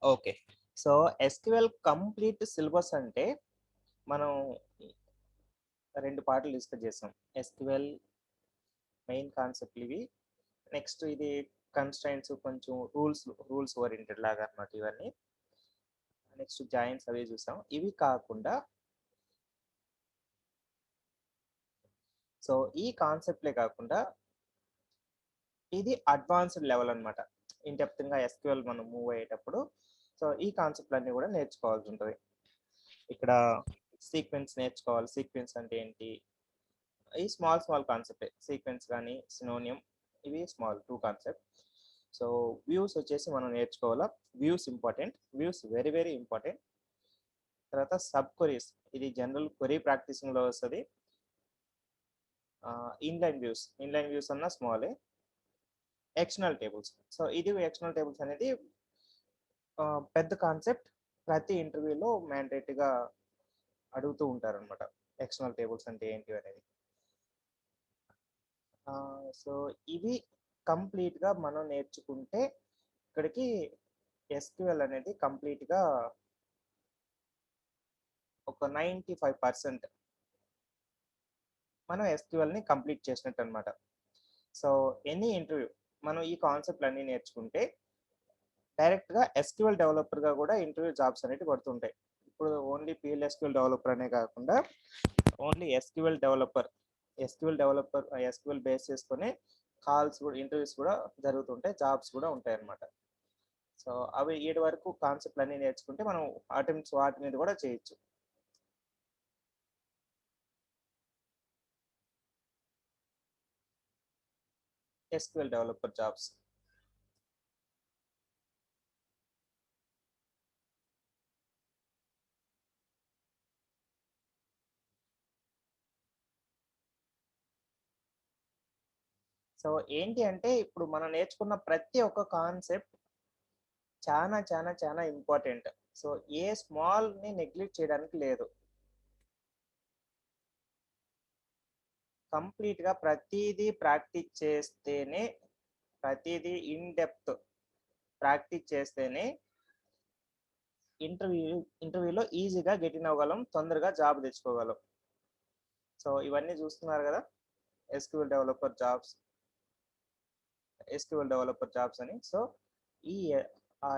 Okay. So, SQL complete syllabus అంటే, మనం 2 పార్ట్‌లు డిస్కస్ చేసాం. ఎస్‌క్యూఎల్ మెయిన్ కాన్సెప్ట్‌లివి. నెక్స్ట్ ఇది కన్‌స్ట్రైంట్స్ కొంచెం రూల్స్ ఓరియెంటెడ్ లాగా అన్నమాట ఇవన్నీ. నెక్స్ట్ జాయిన్స్ అవి చూసాం. ఇవి కాకుండా సో, ఈ కాన్సెప్ట్‌లే కాకుండా ఇది అడ్వాన్స్‌డ్ లెవెల్ అన్నమాట. ఇన్ డెప్త్‌గా ఎస్‌క్యూఎల్ మనం మూవ్ అయ్యేటప్పుడు సో, ఈ కాన్సెప్ట్‌లన్నీ కూడా నేర్చుకోవాల్సి ఉంటది. ఇక్కడ సీక్వెన్స్ నేర్చుకోవాలి. సీక్వెన్స్ అంటే ఏంటి? ఈ స్మాల్ కాన్సెప్టే. సీక్వెన్స్ గాని, సినోనిమ్ ఇవి స్మాల్ 2 కాన్సెప్ట్. సో, వ్యూస్ వచ్చేసి మనం నేర్చుకోవాలా. Views important. Views very important. తర్వాత సబ్ క్వెరీస్ ఇది జనరల్ క్వెరీ ప్రాక్టీసింగ్‌లో వస్తది. ఇన్‌లైన్ వ్యూస్ అన్నా స్మాలే. External tables. సో, ఇది ఎక్స్టర్నల్ టేబుల్స్ అనేది పెద్ద కాన్సెప్ట్. ప్రతి ఇంటర్వ్యూలో మ్యాండేటరీగా అడుగుతూ ఉంటారనమాట. ఎక్స్టర్నల్ టేబుల్స్ అంటే ఏంటి అనేది. సో, ఇవి కంప్లీట్‌గా మనం నేర్చుకుంటే ఇక్కడికి ఎస్‌క్యూఎల్ అనేది కంప్లీట్‌గా ఒక 95% మనం ఎస్‌క్యూఎల్‌ని కంప్లీట్ చేసినట్టనమాట. సో, ఎనీ ఇంటర్వ్యూ మనం ఈ కాన్సెప్ట్‌లన్నీ నేర్చుకుంటే డైరెక్ట్‌గా ఎస్‌క్యూఎల్ డెవలపర్‌గా కూడా ఇంటర్వ్యూ జాబ్స్ అనేటివి పడుతుంటాయి. ఇప్పుడు ఓన్లీ పీఎల్ఎస్‌క్యూఎల్ డెవలపర్ అనే కాకుండా ఓన్లీ ఎస్‌క్యూఎల్ బేస్ చేసుకొని కాల్స్ కూడా ఇంటర్వ్యూస్ కూడా జరుగుతుంటాయి. జాబ్స్ కూడా ఉంటాయన్నమాట. సో, అవి ఈడ వరకు కాన్సెప్ట్‌లన్నీ నేర్చుకుంటే మనం అటెంప్ట్స్ వాటి మీద కూడా చేయొచ్చు. SQL developer jobs. సో, ఏంటి అంటే ఇప్పుడు మనం నేర్చుకున్న ప్రతి ఒక్క కాన్సెప్ట్ చానా ఇంపార్టెంట్. సో, ఏ స్మాల్‌ని నెగ్లెక్ట్ చేయడానికి లేదు. కంప్లీట్‌గా ప్రతీదీ ప్రాక్టీస్ చేస్తేనే ప్రతీదీ ఇన్ డెప్త్ ప్రాక్టీస్ చేస్తేనే ఇంటర్వ్యూ ఇంటర్వ్యూలో ఈజీగా గెట్ ఇన్ అవ్వగలం. తొందరగా జాబ్ తెచ్చుకోగలం. సో, ఇవన్నీ చూస్తున్నారు గదా! SQL developer jobs, SQL developer jobs అని. సో, ఈ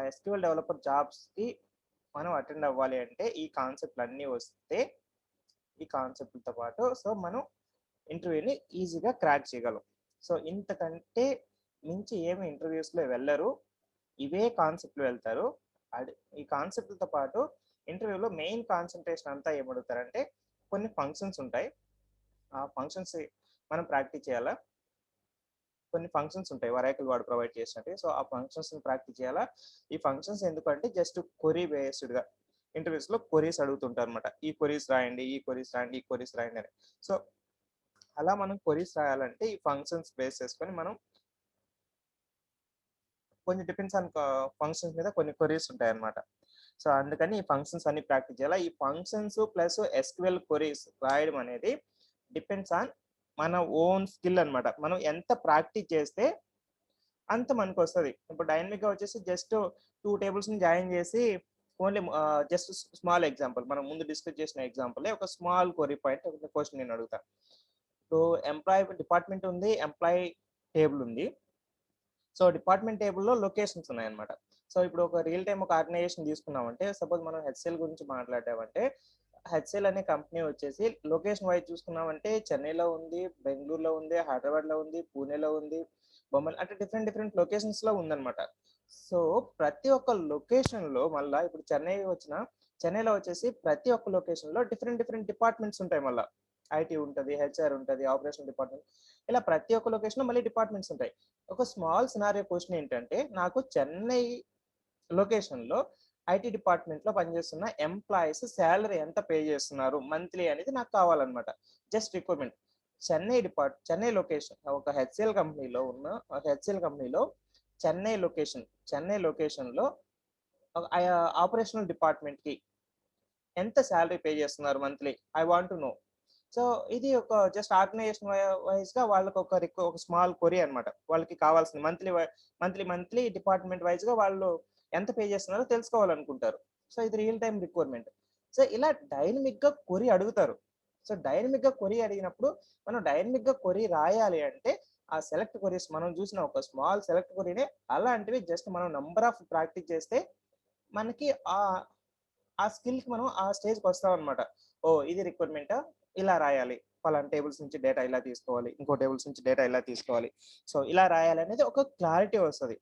ఎస్‌క్యూఎల్ డెవలపర్ జాబ్స్‌కి మనం అటెండ్ అవ్వాలి అంటే ఈ కాన్సెప్ట్‌లన్నీ వస్తే ఈ కాన్సెప్ట్‌లతో పాటు సో, మనం ఇంటర్వ్యూని ఈజీగా క్రాక్ చేయగలం. సో, ఇంతకంటే మించి ఏమి ఇంటర్వ్యూస్‌లో వెళ్లరు. ఇవే కాన్సెప్ట్‌లు వెళ్తారు. అడ్ ఈ కాన్సెప్ట్‌లతో పాటు ఇంటర్వ్యూలో మెయిన్ కాన్సంట్రేషన్ అంతా ఏమడుగుతారంటే కొన్ని ఫంక్షన్స్ ఉంటాయి. ఆ ఫంక్షన్స్ మనం ప్రాక్టీస్ చేయాలా. కొన్ని ఫంక్షన్స్ ఉంటాయి. వరాకిల్ వాడు ప్రొవైడ్ చేసినవి. సో, ఆ ఫంక్షన్స్‌ని ప్రాక్టీస్ చేయాలా. ఈ ఫంక్షన్స్ ఎందుకంటే జస్ట్ క్వెరీ బేస్డ్‌గా ఇంటర్వ్యూస్‌లో క్వెరీస్ అడుగుతుంటారన్నమాట. ఈ క్వెరీస్ రాయండి, ఈ క్వెరీస్ రాయండి, ఈ క్వెరీస్ రాయండి అని. సో, అలా మనం క్వెరీస్ రాయాలంటే ఈ ఫంక్షన్స్ బేస్ చేసుకొని మనం కొన్ని డిపెండ్స్ ఆన్ ఫంక్షన్స్ మీద కొన్ని క్వెరీస్ ఉంటాయన్నమాట. సో, అందుకని ఈ ఫంక్షన్స్ అన్ని ప్రాక్టీస్ చేయాలా. ఈ ఫంక్షన్స్ ప్లస్ ఎస్‌క్యూఎల్ క్వెరీస్ రాయడం అనేది డిపెండ్స్ ఆన్ మన ఓన్ స్కిల్ అన్నమాట. మనం ఎంత ప్రాక్టీస్ చేస్తే అంత మనకొస్తది. ఇప్పుడు డైనమిక్‌గా వచ్చేసి జస్ట్ 2 టేబుల్స్‌ని జాయిన్ చేసి ఓన్లీ జస్ట్ స్మాల్ ఎగ్జాంపుల్ మనం ముందు డిస్కస్ చేసిన ఎగ్జాంపులే ఒక స్మాల్ క్వెరీ పాయింట్ ఒక క్వెషన్ నేను అడుగుతా. ఇప్పుడు ఎంప్లాయీ డిపార్ట్మెంట్ ఉంది. ఎంప్లాయీ టేబుల్ ఉంది. సో, డిపార్ట్మెంట్ టేబుల్‌లో లొకేషన్స్ ఉన్నాయన్నమాట. సో, ఇప్పుడు ఒక రియల్ టైమ్ ఒక ఆర్గనైజేషన్ తీసుకున్నామంటే సపోజ్ మనం హెచ్‌సీఎల్ గురించి మాట్లాడామంటే హెచ్‌సీఎల్ అనే కంపెనీ వచ్చేసి లొకేషన్ వైస్ చూసుకున్నామంటే చెన్నైలో ఉంది, బెంగుళూరులో ఉంది, హైదరాబాద్‌లో ఉంది, పూణేలో ఉంది, బొంబాయిలో అంటే డిఫరెంట్ లొకేషన్స్‌లో ఉందన్నమాట. సో, ప్రతి ఒక్క లొకేషన్‌లో మళ్ళా ఇప్పుడు చెన్నైలో వచ్చేసి ప్రతి ఒక్క లొకేషన్‌లో డిఫరెంట్ డిపార్ట్మెంట్స్ ఉంటాయి మళ్ళా. ఐటీ ఉంటది, హెచ్ఆర్ ఉంటది, ఆపరేషన్ డిపార్ట్మెంట్ ఇలా ప్రతి ఒక్క లొకేషన్‌లో మళ్ళీ డిపార్ట్మెంట్స్ ఉంటాయి. ఒక స్మాల్ సినారియో క్వెషన్ ఏంటంటే నాకు చెన్నై లొకేషన్‌లో ఐటీ డిపార్ట్మెంట్‌లో పనిచేస్తున్న ఎంప్లాయీస్ సాలరీ ఎంత పే చేస్తున్నారు మంత్లీ అనేది నాకు కావాలన్నమాట. Just requirement. చెన్నై లొకేషన్ ఒక హెచ్‌సీఎల్ కంపెనీలో చెన్నై లొకేషన్‌లో ఆపరేషనల్ డిపార్ట్మెంట్‌కి ఎంత సాలరీ పే చేస్తున్నారు monthly? I want to know. So, ఇది ఒక జస్ట్ ఆర్గనైజేషన్ వైస్‌గా వాళ్ళకొక ఒక స్మాల్ క్వెరీ అన్నమాట. వాళ్ళకి కావాల్సింది మంత్లీ డిపార్ట్మెంట్ వైస్‌గా వాళ్ళు ఎంత పే చేస్తున్నారో తెలుసుకోవాలనుకుంటారు. సో ఇది రియల్ టైమ్ రిక్వైర్మెంట్. సో ఇలా డైనమిక్గా క్వెరీ అడుగుతారు. సో డైనమిక్గా క్వెరీ అడిగినప్పుడు మనం డైనమిక్గా క్వెరీ రాయాలి అంటే ఆ సెలెక్ట్ క్వెరీస్ మనం చూసిన ఒక స్మాల్ సెలెక్ట్ క్వెరీనే అలాంటివి జస్ట్ మనం నంబర్ ఆఫ్ ప్రాక్టీస్ చేస్తే మనకి ఆ స్కిల్‌కి మనం ఆ స్టేజ్‌కి వస్తామనమాట. ఓహ్! ఇది రిక్వైర్మెంటా? ఇలా రాయాలి. పలానా టేబుల్స్ నుంచి డేటా ఇలా తీసుకోవాలి. ఇంకో టేబుల్స్ నుంచి డేటా ఇలా తీసుకోవాలి. సో ఇలా రాయాలనేది ఒక క్లారిటీ వస్తది.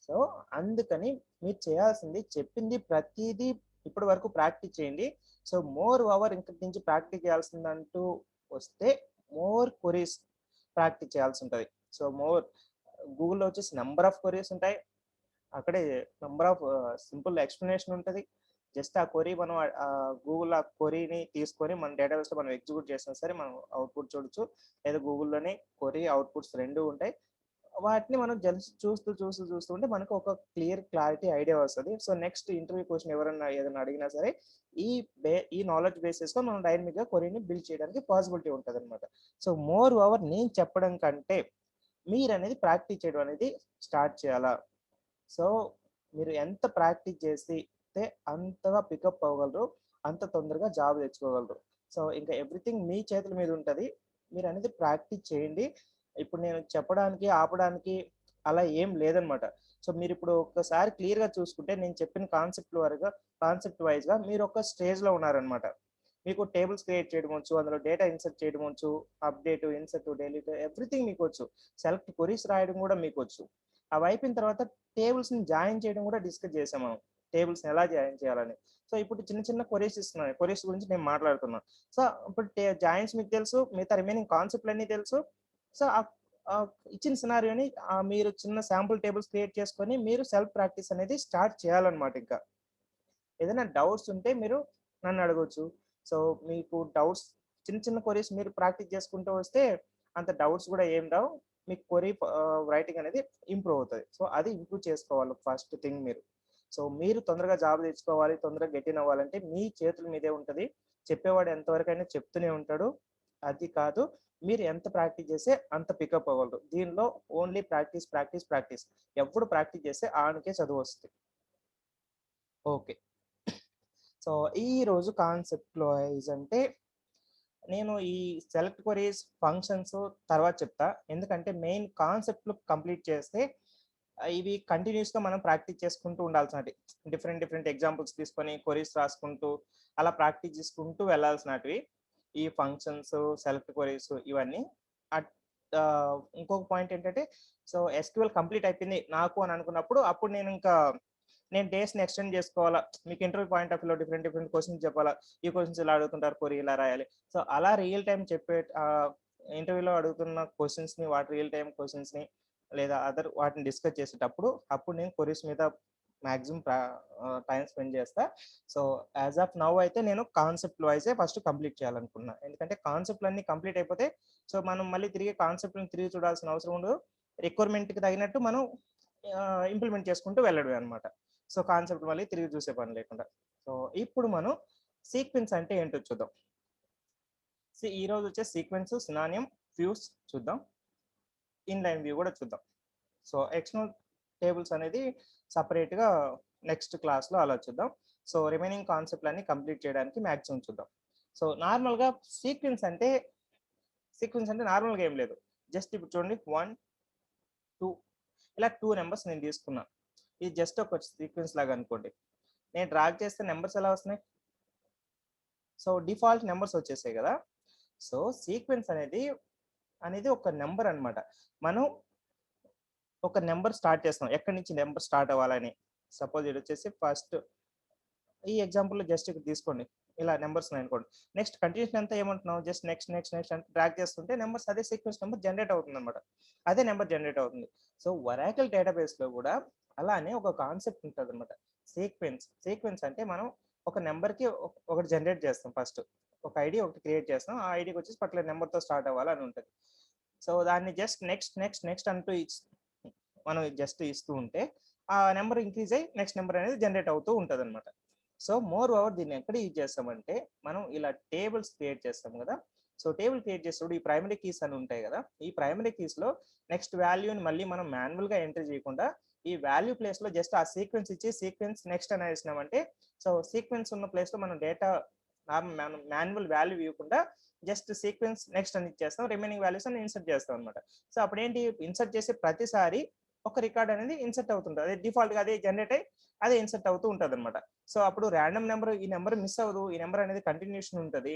సో అందుకని మీరు చేయాల్సింది చెప్పింది ప్రతీదీ ఇప్పటి వరకు ప్రాక్టీస్ చేయండి. సో మోర్ ఓవర్ ఇంకటి నుంచి ప్రాక్టీస్ చేయాల్సిందంటూ వస్తే మోర్ క్వెరీస్ ప్రాక్టీస్ చేయాల్సి ఉంటది. సో గూగుల్‌లో వచ్చేసి నంబర్ ఆఫ్ క్వెరీస్ ఉంటాయి. అక్కడే నంబర్ ఆఫ్ సింపుల్ ఎక్స్‌ప్లనేషన్ ఉంటది. జస్ట్ ఆ క్వెరీ మనం గూగుల్ ఆ క్వెరీని తీసుకొని మన డేటాబేస్‌లో మనం ఎగ్జిక్యూట్ చేసినా సరే మనం అవుట్‌పుట్ చూడొచ్చు. లేదా గూగుల్‌లోనే క్వెరీ, అవుట్‌పుట్స్ 2 ఉంటాయి. వాటిని మనం జస్ట్ చూస్తూ ఉంటే మనకు ఒక క్లారిటీ ఐడియా వస్తది. సో నెక్స్ట్ ఇంటర్వ్యూ క్వెషన్ ఎవరన్నా ఏదైనా అడిగినా సరే ఈ నాలెడ్జ్ బేసిస్‌లో మనం డైనమిక్‌గా క్వెరీని బిల్డ్ చేయడానికి పాసిబిలిటీ ఉంటదనమాట. సో మోర్ ఓవర్ నేను చెప్పడం కంటే మీరనేది ప్రాక్టీస్ చేయడం అనేది స్టార్ట్ చేయాలా. సో, మీరు ఎంత ప్రాక్టీస్ చేస్తే అంతగా పికప్ అవ్వగలరు. అంత తొందరగా జాబ్ తెచ్చుకోగలరు. సో, ఇంకా ఎవ్రీథింగ్ మీ చేతుల మీద ఉంటది. మీరనేది ప్రాక్టీస్ చేయండి. ఇప్పుడు నేను చెప్పడానికి, ఆపడానికి అలా ఏం లేదనమాట. సో, మీరిప్పుడు ఒక్కసారి క్లియర్‌గా చూసుకుంటే నేను చెప్పిన కాన్సెప్ట్ వైస్‌గా మీరొక స్టేజ్‌లో ఉన్నారనమాట. మీకు టేబుల్స్ క్రియేట్ చేయడం వచ్చు. అందులో డేటా ఇన్సర్ట్ చేయడం వచ్చు. అప్‌డేట్, ఇన్సర్ట్, డిలీట్ ఎవ్రీథింగ్ మీకొచ్చు. సెలెక్ట్ క్వెరీస్ రాయడం కూడా మీకొచ్చు. అవయిపోయిన తర్వాత టేబుల్స్‌ని జాయిన్ చేయడం కూడా డిస్కస్ చేసాం మనం. టేబుల్స్‌ని ఎలా జాయిన్ చేయాలని. సో, ఇప్పుడు చిన్న చిన్న క్వెరీస్ ఇస్తున్నాయి. క్వెరీస్ గురించి నేను మాట్లాడుతున్నాను. సో, ఇప్పుడు జాయిన్స్ మీకు తెలుసు. మిగతా రిమైనింగ్ కాన్సెప్ట్‌లన్నీ తెలుసు. సో, ఇచ్చిన సినారియోని మీరు చిన్న శాంపుల్ టేబుల్స్ క్రియేట్ చేసుకొని మీరు సెల్ఫ్ ప్రాక్టీస్ అనేది స్టార్ట్ చేయాలన్నమాట ఇంకా. ఏదైనా డౌట్స్ ఉంటే మీరు నన్ను అడగొచ్చు. సో, మీకు డౌట్స్ చిన్న చిన్న క్వెరీస్ మీరు ప్రాక్టీస్ చేసుకుంటూ వస్తే అంత డౌట్స్ కూడా ఏం రావు. మీకు రైటింగ్ అనేది ఇంప్రూవ్ అవుతది. సో, అది ఇంప్రూవ్ చేసుకోవాలి ఫస్ట్ థింగ్ మీరు. సో, మీరు తొందరగా జాబ్ తెచ్చుకోవాలి, తొందరగా గెట్ ఇన్ అవ్వాలంటే మీ చేతుల మీదే ఉంటది. చెప్పేవాడు ఎంతవరకైనా చెప్తూనే ఉంటాడు. అది కాదు మీరు ఎంత ప్రాక్టీస్ చేస్తే అంత పికప్ అవ్వగలరు. దీనిలో ఓన్లీ ప్రాక్టీస్, ప్రాక్టీస్, ప్రాక్టీస్. ఎప్పుడు ప్రాక్టీస్ చేస్తే ఆనికే చదువొస్తది. ఓకే. సో, ఈరోజు కాన్సెప్ట్ వైస్ అంటే, నేను ఈ సెలెక్ట్ క్వెరీస్, ఫంక్షన్స్ తర్వాత చెప్తా. ఎందుకంటే మెయిన్ కాన్సెప్ట్‌లు కంప్లీట్ చేస్తే ఇవి కంటిన్యూయస్‌గా మనం ప్రాక్టీస్ చేసుకుంటూ ఉండాల్సినటి. డిఫరెంట్ డిఫరెంట్ ఎగ్జాంపుల్స్ తీసుకొని క్వెరీస్ రాసుకుంటూ, అలా ప్రాక్టీస్ చేసుకుంటూ వెళ్ళాల్సినటివి. ఈ ఫంక్షన్స్, సెలెక్ట్ క్వెరీస్ ఇవన్నీ. అట్ ఇంకొక పాయింట్ ఏంటంటే, సో, ఎస్‌క్యూఎల్ కంప్లీట్ అయిపోయింది నాకు అని అనుకున్నప్పుడు, అప్పుడు నేను డేస్‌ని ఎక్స్‌టెండ్ చేసుకోవాలా. మీకు ఇంటర్వ్యూ పాయింట్ ఆఫ్ వ్యూలో డిఫరెంట్ డిఫరెంట్ క్వెషన్స్ చెప్పాలా. ఈ క్వెషన్స్ ఇలా అడుగుతుంటారు, క్వెరీ ఇలా రాయాలి. సో, అలా రియల్ టైమ్ ఇంటర్వ్యూలో అడుగుతున్న క్వెషన్స్‌ని వాటి రియల్ టైమ్ క్వెషన్స్‌ని లేదా వాటిని డిస్కస్ చేసేటప్పుడు అప్పుడు నేను క్వెరీస్ మీద మాక్సిమం టైమ్ స్పెండ్ చేస్తా. సో, యాస్ ఆఫ్ నౌ అయితే నేను కాన్సెప్ట్ వైసే ఫస్ట్ కంప్లీట్ చేయాలనుకుంటున్నా. ఎందుకంటే కాన్సెప్ట్‌లన్నీ కంప్లీట్ అయిపోతే సో, మనం మళ్ళీ కాన్సెప్ట్‌లని తిరిగి చూడాల్సిన అవసరం ఉండదు. రిక్వైర్మెంట్‌కి తగినట్టు మనం ఇంప్లిమెంట్ చేసుకుంటూ వెళ్ళడమే అన్నమాట. సో, కాన్సెప్ట్ మళ్ళీ తిరిగి చూసే పని లేకుండా. సో, ఇప్పుడు మనం సీక్వెన్స్ అంటే ఏంటో చూద్దాం. ఈరోజు వచ్చే సీక్వెన్స్, సినానిమ్, ఫ్యూజ్ చూద్దాం. ఇన్‌లైన్ వ్యూ కూడా చూద్దాం. సో, ఎక్స్టర్నల్ టేబుల్స్ అనేది సెపరేట్‌గా నెక్స్ట్ క్లాస్‌లో అలా చూద్దాం. సో, రిమైనింగ్ కాన్సెప్ట్‌లన్నీ కంప్లీట్ చేయడానికి మాక్సిమం చూద్దాం. సో, నార్మల్‌గా సీక్వెన్స్ అంటే నార్మల్‌గా ఏం లేదు. జస్ట్ ఇప్పుడు చూడండి 1, 2 ఇలా 2 నంబర్స్ నేను తీసుకున్నా. ఇది జస్ట్ ఒక సీక్వెన్స్ లాగా అనుకోండి. నేను డ్రాగ్ చేస్తే నంబర్స్ ఎలా వస్తున్నాయి? సో, డిఫాల్ట్ నంబర్స్ వచ్చేసాయి గదా! సో, సీక్వెన్స్ అనేది ఒక నంబర్ అన్నమాట. మనం ఒక నంబర్ స్టార్ట్ చేస్తాం. ఎక్కడి నుంచి నంబర్ స్టార్ట్ అవ్వాలని. సపోజ్ ఇదొచ్చేసి ఫస్ట్ ఈ ఎగ్జాంపుల్‌లో జస్ట్ ఇక్కడ తీసుకోండి. ఇలా నంబర్స్ ఉన్నాయనుకోండి. నెక్స్ట్ కంటిన్యూషన్ అంతా ఏమంటున్నాం? జస్ట్ నెక్స్ట్ అంటే డ్రాగ్ చేస్తుంటే నంబర్స్ అదే సీక్వెన్స్ నంబర్ జనరేట్ అవుతుందన్నమాట. అదే నంబర్ జనరేట్ అవుతుంది. సో, ఒరాకిల్ డేటాబేస్‌లో గూడా అలానే ఒక కాన్సెప్ట్ ఉంటదన్నమాట. సీక్వెన్స్ అంటే మనం ఒక నంబర్‌కి ఒకటి జనరేట్ చేస్తాం ఫస్ట్. ఒక ఐడీ ఒకటి క్రియేట్ చేస్తాం. ఆ ఐడీకి వచ్చేసి పర్టిక్యులర్ నంబర్‌తో స్టార్ట్ అవ్వాలని ఉంటది. సో, దాన్ని జస్ట్ నెక్స్ట్ అంటూ మనం జస్ట్ ఇస్తూ ఉంటే ఆ నంబర్ ఇంక్రీజ్ అయ్యి నెక్స్ట్ నంబర్ అనేది జనరేట్ అవుతూ ఉంటదన్నమాట. సో, మోర్ ఓవర్ దీన్ని ఎక్కడ యూజ్ చేస్తామంటే, మనం ఇలా టేబుల్స్ క్రియేట్ చేస్తాం గదా! సో, టేబుల్ క్రియేట్ చేసేటప్పుడు ఈ ప్రైమరీ కీస్ అని ఉంటాయి గదా! ఈ ప్రైమరీ కీస్‌లో నెక్స్ట్ వాల్యూని మళ్ళీ మనం మాన్యువల్‌గా ఎంటర్ చేయకుండా ఈ వాల్యూ ప్లేస్ లో జస్ట్ ఆ సీక్వెన్స్ ఇచ్చి సీక్వెన్స్ నెక్స్ట్ అని వేసినామంటే సో సీక్వెన్స్ ఉన్న ప్లేస్ లో మనం డేటా మాన్యువల్ వాల్యూ ఇవ్వకుండా జస్ట్ సీక్వెన్స్ నెక్స్ట్ అని ఇచ్చేస్తాం, రిమైనింగ్ వాల్యూస్ అని ఇన్సర్ట్ చేస్తాం అనమాట. సో అప్పుడు ఏంటి, ఇన్సర్ట్ చేసే ప్రతిసారి ఒక రికార్డ్ అనేది ఇన్సర్ట్ అవుతుంటుంది, అదే డిఫాల్ట్ గా అదే జనరేట్ అయ్యి అదే ఇన్సర్ట్ అవుతూ ఉంటుంది అనమాట. సో అప్పుడు ర్యాండమ్ నెంబర్, ఈ నెంబర్ మిస్ అవ్వదు, ఈ నెంబర్ అనేది కంటిన్యూషన్ ఉంటుంది.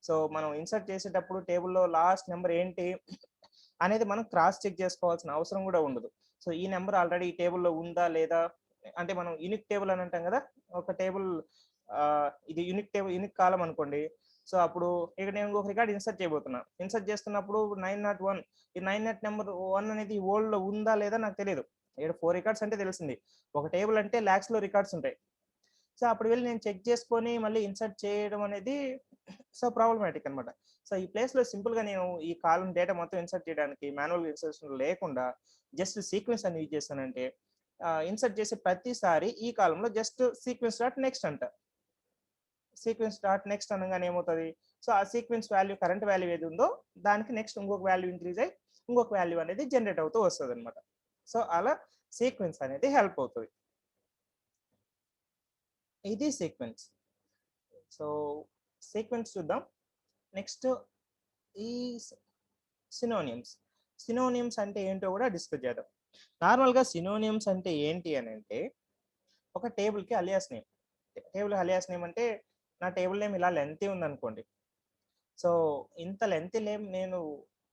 సో మనం ఇన్సర్ట్ చేసేటప్పుడు టేబుల్లో లాస్ట్ నెంబర్ ఏంటి అనేది మనం క్రాస్ చెక్ చేసుకోవాల్సిన అవసరం కూడా ఉండదు. సో ఈ నెంబర్ ఆల్రెడీ ఈ టేబుల్లో ఉందా లేదా, అంటే మనం యూనిక్ టేబుల్ అని అంటాం కదా, ఒక టేబుల్ ఇది యూనిక్ టేబుల్ యూనిక్ కాలం అనుకోండి. సో అప్పుడు ఇక్కడ నేను ఇంకొక రికార్డ్ ఇన్సర్ట్ చేయబోతున్నా, ఇన్సర్ట్ చేస్తున్నప్పుడు 901, ఈ 901 నెంబర్ 1 అనేది ఓల్డ్ లో ఉందా లేదా నాకు తెలియదు. ఇక్కడ 4 రికార్డ్స్ అంటే తెలిసింది, ఒక టేబుల్ అంటే ల్యాక్స్ లో రికార్డ్స్ ఉంటాయి. సో అప్పుడు వెళ్ళి నేను చెక్ చేసుకొని మళ్ళీ ఇన్సర్ట్ చేయడం అనేది సో ప్రాబ్లమాటిక్ అనమాట. సో ఈ ప్లేస్ లో సింపుల్ గా నేను ఈ కాలం డేటా మొత్తం ఇన్సర్ట్ చేయడానికి మాన్యువల్ ఇన్సర్షన్ లేకుండా జస్ట్ సీక్వెన్స్ అని యూజ్ చేస్తానంటే ఇన్సర్ట్ చేసే ప్రతిసారి ఈ కాలంలో జస్ట్ సీక్వెన్స్ డాట్ నెక్స్ట్ అంట. సీక్వెన్స్ డాట్ నెక్స్ట్ అనగానే ఏమవుతుంది, సో ఆ సీక్వెన్స్ వాల్యూ కరెంట్ వాల్యూ ఏది ఉందో దానికి నెక్స్ట్ ఇంకొక వాల్యూ ఇంక్రీజ్ అయ్యి ఇంకొక వాల్యూ అనేది జనరేట్ అవుతూ వస్తుంది అనమాట. సో అలా సీక్వెన్స్ అనేది హెల్ప్ అవుతుంది. ఇది సీక్వెన్స్. సో సీక్వెన్స్ చూద్దాం. నెక్స్ట్ ఈ సినోనిమ్స్. సినోనిమ్స్ అంటే ఏంటో కూడా డిస్కస్ చేద్దాం. నార్మల్గా సినోనిమ్స్ అంటే ఏంటి అని అంటే ఒక టేబుల్కి alias name. Table alias name అంటే నా టేబుల్ నేమ్ ఇలా లెంతీ ఉందనుకోండి, సో ఇంత లెంతీ నేమ్ నేను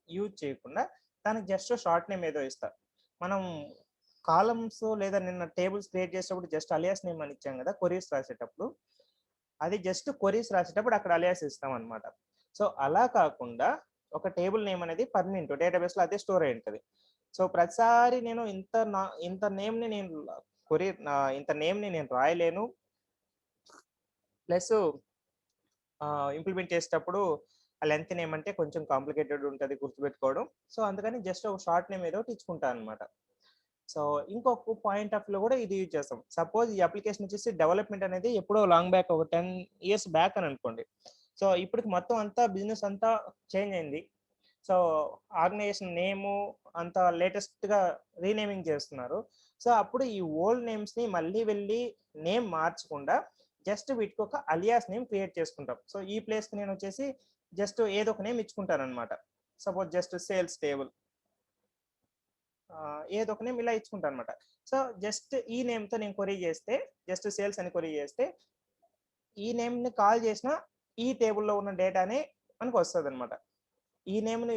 యూజ్ చేయకుండా దానికి జస్ట్ షార్ట్ నేమ్ ఏదో ఇస్తా. మనం కాలమ్స్ లేదా నిన్న టేబుల్స్ క్రియేట్ చేసేటప్పుడు జస్ట్ అలియాస్ నేమ్ అని ఇచ్చాం కదా క్వరీస్ రాసేటప్పుడు, అది జస్ట్ క్వరీస్ రాసేటప్పుడు అక్కడ అలియాస్ ఇస్తాం అనమాట. సో అలా కాకుండా ఒక టేబుల్ నేమ్ అనేది పర్మనెంట్ డేటాబేస్ లో అదే స్టోర్ అయి ఉంటుంది. సో ప్రతిసారి నేను ఇంత నేమ్ ని నేను క్వరీ ఇంత నేమ్ ని నేను రాయలేను, ప్లస్ ఇంప్లిమెంట్ చేసేటప్పుడు ఆ లెంత్ నేమ్ అంటే కొంచెం కాంప్లికేటెడ్ ఉంటుంది గుర్తుపెట్టుకోవడం. సో అందుకని జస్ట్ ఒక షార్ట్ నేమ్ ఏదో ఇచ్చుకుంటాను అనమాట. సో ఇంకొక పాయింట్ ఆఫ్ లో కూడా ఇది యూజ్ చేస్తాం. సపోజ్ ఈ అప్లికేషన్ వచ్చేసి డెవలప్మెంట్ అనేది ఎప్పుడో లాంగ్ బ్యాక్ ఒక 10 years బ్యాక్ అని అనుకోండి. సో ఇప్పటికి మొత్తం అంతా బిజినెస్ అంతా చేంజ్ అయింది. సో ఆర్గనైజేషన్ నేము అంతా లేటెస్ట్ గా రీనేమింగ్ చేస్తున్నారు. సో అప్పుడు ఈ ఓల్డ్ నేమ్స్ ని మళ్ళీ వెళ్ళి నేమ్ మార్చకుండా జస్ట్ వీటికి ఒక అలియాస్ నేమ్ క్రియేట్ చేసుకుంటాం. సో ఈ ప్లేస్ కి నేను వచ్చేసి జస్ట్ ఏదో ఒక నేమ్ ఇచ్చుకుంటాను అనమాట. సపోజ్ జస్ట్ సేల్స్ టేబుల్, ఏదో ఒక నేమ్ ఇలా ఇచ్చుకుంటాను అనమాట. సో జస్ట్ ఈ నేమ్ తో నేను క్వరీ చేస్తే, జస్ట్ సేల్స్ అని క్వరీ చేస్తే ఈ నేమ్ ని కాల్ చేసిన ఈ టేబుల్లో ఉన్న డేటానే మనకు వస్తుంది అనమాట. ఈ నేమ్ ని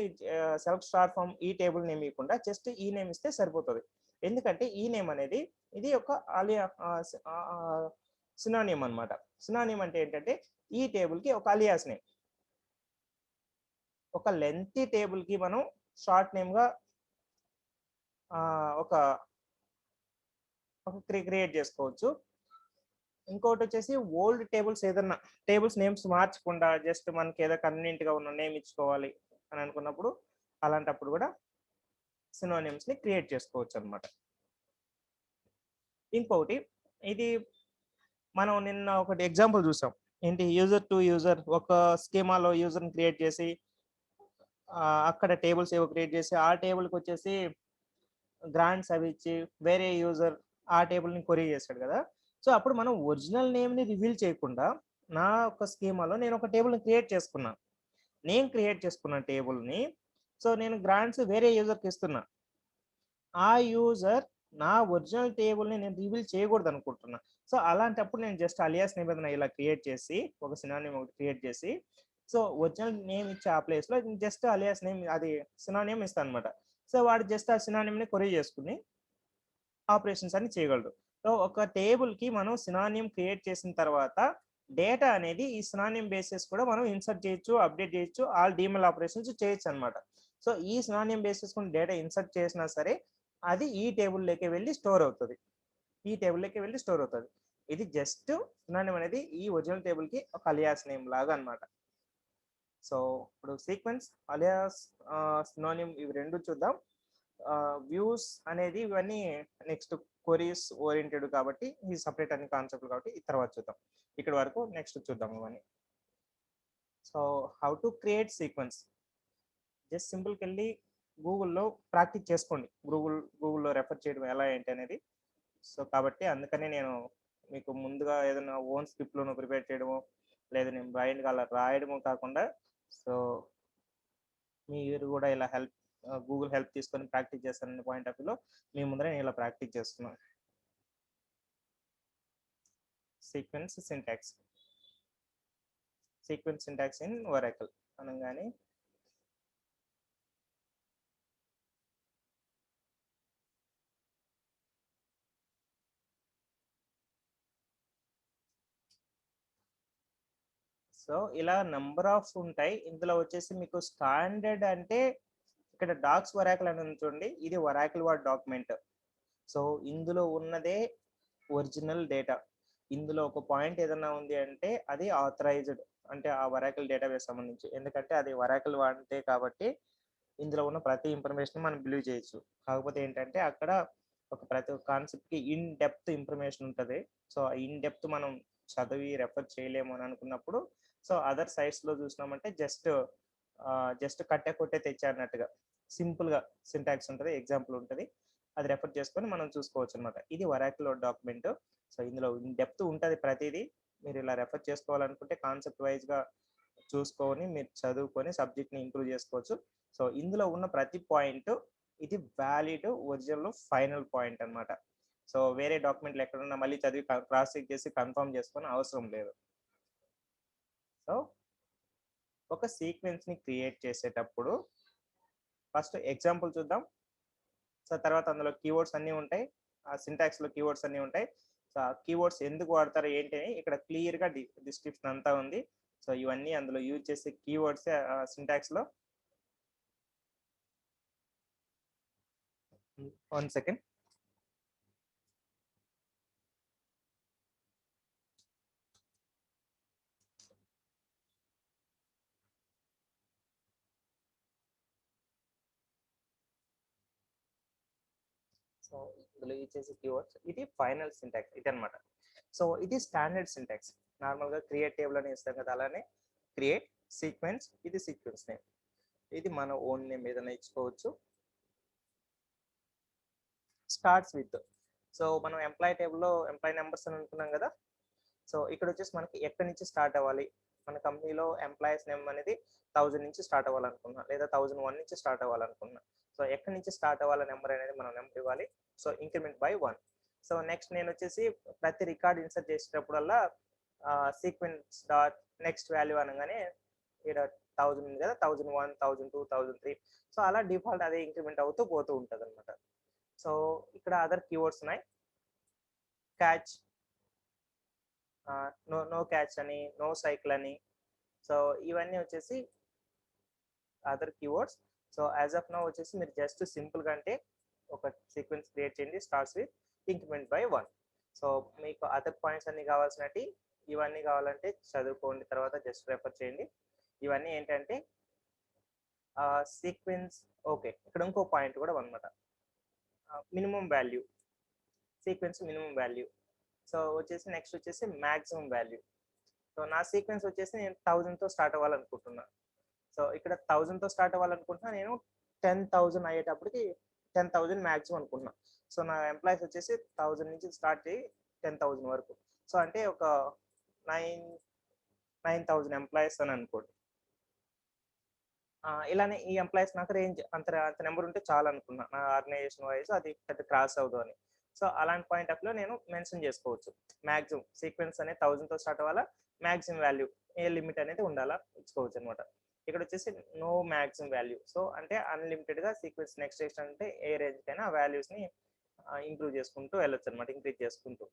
సెలెక్ట్ స్టార్ ఫ్రమ్ ఈ టేబుల్ నేమ్ ఇవ్వకుండా జస్ట్ ఈ నేమ్ ఇస్తే సరిపోతుంది. ఎందుకంటే ఈ నేమ్ అనేది ఇది ఒక అలియా సినానిమ్ అనమాట. సినానిమ్ అంటే ఏంటంటే ఈ టేబుల్ కి ఒక అలియాస్ నేమ్. ఒక లెంతీ టేబుల్ కి మనం షార్ట్ నేమ్ గా ఒక క్రియేట్ చేసుకోవచ్చు. ఇంకోటి వచ్చేసి ఓల్డ్ టేబుల్స్ ఏదన్నా టేబుల్స్ నేమ్స్ మార్చకుండా జస్ట్ మనకి ఏదో కన్వీనియంట్ గా ఉన్న నేమ్ ఇచ్చుకోవాలి అని అనుకున్నప్పుడు అలాంటప్పుడు కూడా సినోనిమ్స్ ని క్రియేట్ చేసుకోవచ్చు అనమాట. ఇంకొకటి, ఇది మనం నిన్న ఒకటి ఎగ్జాంపుల్ చూసాం ఏంటి, యూజర్ టు యూజర్ ఒక స్కీమాలో యూజర్ని క్రియేట్ చేసి అక్కడ టేబుల్స్ ఏవో క్రియేట్ చేసి ఆ టేబుల్కి వచ్చేసి గ్రాంట్స్ అవి ఇచ్చి వేరే యూజర్ ఆ టేబుల్ని క్వరీ చేశాడు కదా. సో అప్పుడు మనం ఒరిజినల్ నేమ్ని రివీల్ చేయకుండా నా ఒక స్కీమాలో నేను ఒక టేబుల్ని క్రియేట్ చేసుకున్నాను. నేను క్రియేట్ చేసుకున్న టేబుల్ని సో నేను గ్రాంట్స్ వేరే యూజర్కి ఇస్తున్నా. ఆ యూజర్ నా ఒరిజినల్ టేబుల్ని నేను రివీల్ చేయకూడదు అనుకుంటున్నా. సో అలాంటప్పుడు నేను జస్ట్ అలియాస్ నిబంధన ఇలా క్రియేట్ చేసి ఒక సినానిమ్ ఒకటి క్రియేట్ చేసి సో ఒరిజినల్ నేమ్ ఇచ్చే ఆ ప్లేస్లో జస్ట్ అలియాస్ నేమ్ అది సినానిమ్ ఇస్తాను అనమాట. సో వాడు జస్ట్ ఆ సినానిమ్ని క్వరీ చేసుకుని ఆపరేషన్స్ అన్ని చేయగలరు. సో ఒక టేబుల్కి మనం సినానిమ్ క్రియేట్ చేసిన తర్వాత డేటా అనేది ఈ సినానిమ్ బేసిస్ కూడా మనం ఇన్సర్ట్ చేయొచ్చు, అప్డేట్ చేయొచ్చు, ఆల్ డిఎంఎల్ ఆపరేషన్స్ చేయొచ్చు అనమాట. సో ఈ సినానిమ్ బేసిస్ డేటా ఇన్సర్ట్ చేసినా సరే అది ఈ టేబుల్లోకి వెళ్ళి స్టోర్ అవుతుంది, ఈ టేబుల్లోకి వెళ్ళి స్టోర్ అవుతుంది. ఇది జస్ట్ సినానిమ్ అనేది ఈ ఒరిజినల్ టేబుల్కి ఒక అలియాస్ నేమ్ లాగా అనమాట. సో ఇప్పుడు సీక్వెన్స్, అలియాస్, సినానిమ్ ఇవి రెండు చూద్దాం. వ్యూస్ అనేది ఇవన్నీ నెక్స్ట్ క్వరీస్ ఓరియంటెడ్ కాబట్టి ఇది సపరేట్ అన్ని కాన్సెప్ట్ కాబట్టి ఈ తర్వాత చూద్దాం. ఇక్కడ వరకు నెక్స్ట్ చూద్దాం ఇవన్నీ. So how to create sequence, just సింపుల్కి వెళ్ళి గూగుల్లో ప్రాక్టీస్ చేసుకోండి. గూగుల్లో రెఫర్ చేయడం ఎలా ఏంటి అనేది సో కాబట్టి అందుకని నేను మీకు ముందుగా ఏదైనా ఓన్ స్క్రిప్ట్‌లోనో ప్రిపేర్ చేయడమో, లేదా నేను బ్లైండ్‌గా అలా రాయడమో కాకుండా, సో మీరు గూడా ఇలా గూగుల్ హెల్ప్ తీసుకొని ప్రాక్టీస్ చేస్తారనే పాయింట్ ఆఫ్ వ్యూలో మీ ముందర నేను ఇలా ప్రాక్టీస్ చేస్తున్నాను. Sequence syntax. Sequence syntax in Oracle అనంగానే సో ఇలా నంబర్ ఆఫ్ ఉంటాయి. ఇందులో వచ్చేసి మీకు స్టాండర్డ్ అంటే ఇక్కడ డాక్స్ ఒరాకిల్ అని ఉంది చూడండి. ఇది ఒరాకిల్ వర్డ్ డాక్యుమెంట్. సో ఇందులో ఉన్నదే ఒరిజినల్ డేటా. ఇందులో ఒక పాయింట్ ఏదన్నా ఉంది అంటే అది ఆథరైజ్డ్, అంటే ఆ ఒరాకిల్ డేటాబేస్ సంబంధించి. ఎందుకంటే అది ఒరాకిల్ వాడితే కాబట్టి ఇందులో ఉన్న ప్రతి ఇన్ఫర్మేషన్ మనం బిలీవ్ చేయొచ్చు. కాకపోతే ఏంటంటే అక్కడ ప్రతి ఒక్క కాన్సెప్ట్‌కి ఇన్ డెప్త్ ఇన్ఫర్మేషన్ ఉంటది. సో ఆ ఇన్ డెప్త్ మనం చదివి రెఫర్ చేయలేము అని అనుకున్నప్పుడు, సో అదర్ సైట్స్‌లో చూసినామంటే జస్ట్ కట్టే కొట్టే తెచ్చా అన్నట్టుగా సింపుల్‌గా సింటాక్స్ ఉంటది. ఎగ్జాంపుల్ ఉంటది. అది రెఫర్ చేసుకొని మనం చూసుకోవచ్చనమాట. ఇది ఒరాకిల్ డాక్యుమెంట్. సో ఇందులో ఇన్ డెప్త్ ఉంటది ప్రతీదీ. మీరు ఇలా రెఫర్ చేసుకోవాలనుకుంటే కాన్సెప్ట్ వైస్‌గా చూసుకొని మీరు చదువుకొని సబ్జెక్ట్‌ని ఇంప్రూవ్ చేసుకోవచ్చు. సో ఇందులో ఉన్న ప్రతి పాయింట్ ఇది వాలిడ్ ఒరిజినల్ ఫైనల్ పాయింట్ అన్నమాట. సో వేరే డాక్యుమెంట్లు ఎక్కడున్నా మళ్ళీ చదివి క్రాస్ చెక్ చేసి కన్ఫర్మ్ చేసుకొని అవసరం లేదు. సో ఒక సీక్వెన్స్‌ని క్రియేట్ చేసేటప్పుడు ఫస్ట్ ఎగ్జాంపుల్ చూద్దాం. సో తర్వాత అందులో కీవర్డ్స్ అన్నీ ఉంటాయి. ఆ సింటాక్స్‌లో కీవర్డ్స్ అన్నీ ఉంటాయి. సో ఆ కీవర్డ్స్ ఎందుకు వాడతారు ఏంటి అని ఇక్కడ క్లియర్‌గా డిస్క్రిప్షన్ అంతా ఉంది. సో ఇవన్నీ అందులో యూజ్ చేసే కీవర్డ్సే సింటాక్స్‌లో. 1 సెకండ్. సో ఇందులో యూజ్ చేసే కీవర్డ్స్ ఇది ఫైనల్ సింటాక్స్ ఇదన్నమాట. సో ఇది స్టాండర్డ్ సింటాక్స్. నార్మల్‌గా క్రియేట్ టేబుల్ అని ఇస్తాం కదా! అలానే క్రియేట్ సీక్వెన్స్, ఇది సీక్వెన్స్ నేమ్. ఇది మన ఓన్ నేమ్ ఏదైనా ఇచ్చుకోవచ్చు. Starts with. సో మనం ఎంప్లాయీ టేబుల్‌లో ఎంప్లాయీ నంబర్స్ అని అనుకున్నాం కదా! సో ఇక్కడ వచ్చేసి మనకి ఎక్కడి నుంచి స్టార్ట్ అవ్వాలి. మన కంపెనీలో ఎంప్లాయీస్ నేమ్ అనేది 1000 నుంచి స్టార్ట్ అవ్వాలనుకున్నా, లేదా 1001 నుంచి స్టార్ట్ అవ్వాలనుకున్నా. సో ఎక్కడి నుంచి స్టార్ట్ అవ్వాలి నెంబర్ అనేది మనం నెంబర్ ఇవ్వాలి. So increment by 1. So next నేను వచ్చేసి ప్రతి రికార్డ్ ఇన్సర్ట్ చేసేటప్పుడల్లా సీక్వెన్స్ డాట్ నెక్స్ట్ వాల్యూ అనగానే ఇక్కడ 1000 ఉంది కదా, 1001, 1002, 1003. సో అలా డిఫాల్ట్ అదే ఇంక్రిమెంట్ అవుతూ పోతూ ఉంటుంది అనమాట. సో ఇక్కడ అదర్ కీవర్డ్స్ ఉన్నాయి. క్యాచ్, నో క్యాచ్ అని, నో సైకిల్ అని. సో ఇవన్నీ వచ్చేసి other keywords. So as of now వచ్చేసి మీరు జస్ట్ సింపుల్గా అంటే ఒక సీక్వెన్స్ క్రియేట్ చేయండి, starts with increment by 1. So మీకు అదర్ పాయింట్స్ అన్ని కావాల్సినవి ఇవన్నీ కావాలంటే చదువుకోండి, తర్వాత జస్ట్ రెఫర్ చేయండి. ఇవన్నీ ఏంటంటే సీక్వెన్స్. ఓకే, ఇక్కడ ఇంకో పాయింట్ కూడా అనమాట. Minimum value, sequence minimum value. So వచ్చేసి నెక్స్ట్ వచ్చేసి మాక్సిమం వాల్యూ. సో నా సీక్వెన్స్ వచ్చేసి నేను 1000తో స్టార్ట్ అవ్వాలనుకుంటున్నా. సో ఇక్కడ 1000తో స్టార్ట్ అవ్వాలనుకుంటున్నా, నేను 10,000 అయ్యేటప్పటికి 10,000 మాక్సిమం అనుకుంటున్నా. సో నా ఎంప్లాయీస్ వచ్చేసి 1000 నుంచి స్టార్ట్ చేయి 10,000 వరకు. సో అంటే ఒక 9,000 ఎంప్లాయీస్ అని అనుకోండి. ఇలానే ఈ ఎంప్లాయీస్ నాకు రేంజ్ అంత అంత నెంబర్ ఉంటే చాలు అనుకున్నా. నా ఆర్గనైజేషన్ వైస్ అది పెద్ద క్రాస్ అవ్వదు అని. సో అలాంటి పాయింట్ ఆఫ్ వ్యూలో నేను మెన్షన్ చేసుకోవచ్చు. మాక్సిమం సీక్వెన్స్ అనేది 1000తో స్టార్ట్ అవ్వాలా, మాక్సిమం వాల్యూ ఏ లిమిట్ అనేది ఉండాలా ఇచ్చుకోవచ్చు అనమాట. ఇక్కడ వచ్చేసి నో మాక్సిమం వాల్యూ. సో అంటే అన్లిమిటెడ్గా సీక్వెన్స్ నెక్స్ట్ అంటే ఏ రేంజ్ కైనా ఆ వాల్యూస్ని ఇంప్రూవ్ చేసుకుంటూ వెళ్ళొచ్చు అనమాట, ఇంక్రీజ్ చేసుకుంటూ.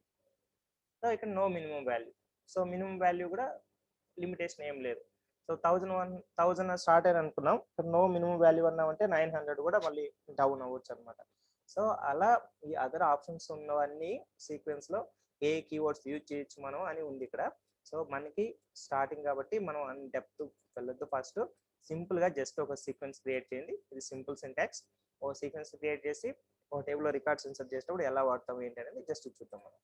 సో ఇక్కడ no minimum value. So minimum value కూడా లిమిటేషన్ ఏం లేదు. సో 1000 స్టార్ట్ అని అనుకున్నాం, నో మినిమం వాల్యూ అన్నామంటే 900 కూడా మళ్ళీ డౌన్ అవ్వచ్చు అనమాట. సో అలా ఈ అదర్ ఆప్షన్స్ ఉన్నవన్నీ సీక్వెన్స్లో ఏ కీవర్డ్స్ యూజ్ చేయొచ్చు మనం అని ఉంది ఇక్కడ. సో మనకి స్టార్టింగ్ కాబట్టి మనం అన్ డెప్త్ వెళ్ళొద్దు. ఫస్ట్ సింపుల్గా జస్ట్ ఒక సీక్వెన్స్ క్రియేట్ చేయండి. ఇది సింపుల్ సింటాక్స్. ఒక సీక్వెన్స్ క్రియేట్ చేసి ఒక టేబుల్లో రికార్డ్స్ ఇన్సర్ట్ చేసేటప్పుడు ఎలా వాడతాం ఏంటి అనేది జస్ట్ చూద్దాం మనం.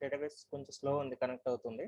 డేటాబేస్ కొంచెం స్లో ఉంది, కనెక్ట్ అవుతుంది.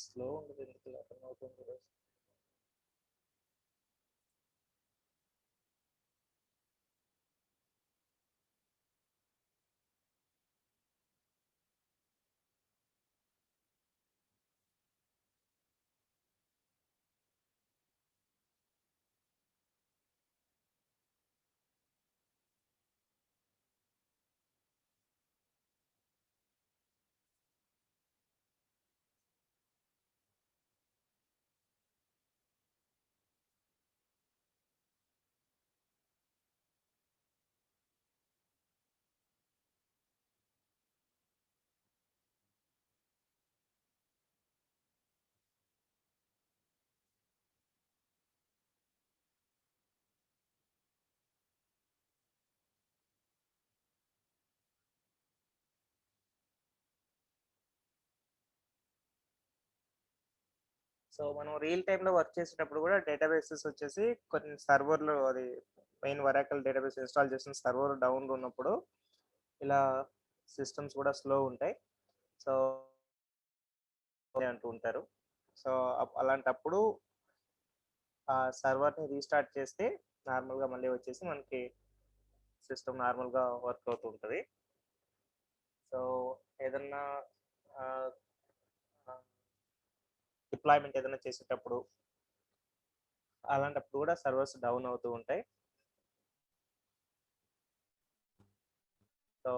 స్లో ఉండదు, ఎందుకు అర్థం అవుతుంది. సో మనం రియల్ టైమ్‌లో వర్క్ చేసేటప్పుడు కూడా డేటాబేసెస్ వచ్చేసి కొన్ని సర్వర్‌లో అది మెయిన్ ఒరాకిల్ డేటాబేస్ ఇన్‌స్టాల్ చేసిన సర్వర్ డౌన్‌లో ఉన్నప్పుడు ఇలా సిస్టమ్స్ కూడా స్లో ఉంటాయి. సో అంటూ ఉంటారు. సో అలాంటప్పుడు ఆ సర్వర్‌ని రీస్టార్ట్ చేస్తే నార్మల్‌గా మళ్ళీ వచ్చేసి మనకి సిస్టమ్ నార్మల్‌గా వర్క్ అవుతూ ఉంటది. సో ఏదన్నా ఆహ్, ఆహ్, డిప్లాయ్‌మెంట్ ఏదైనా చేసేటప్పుడు అలాంటప్పుడు కూడా సర్వర్స్ డౌన్ అవుతూ ఉంటాయి. సో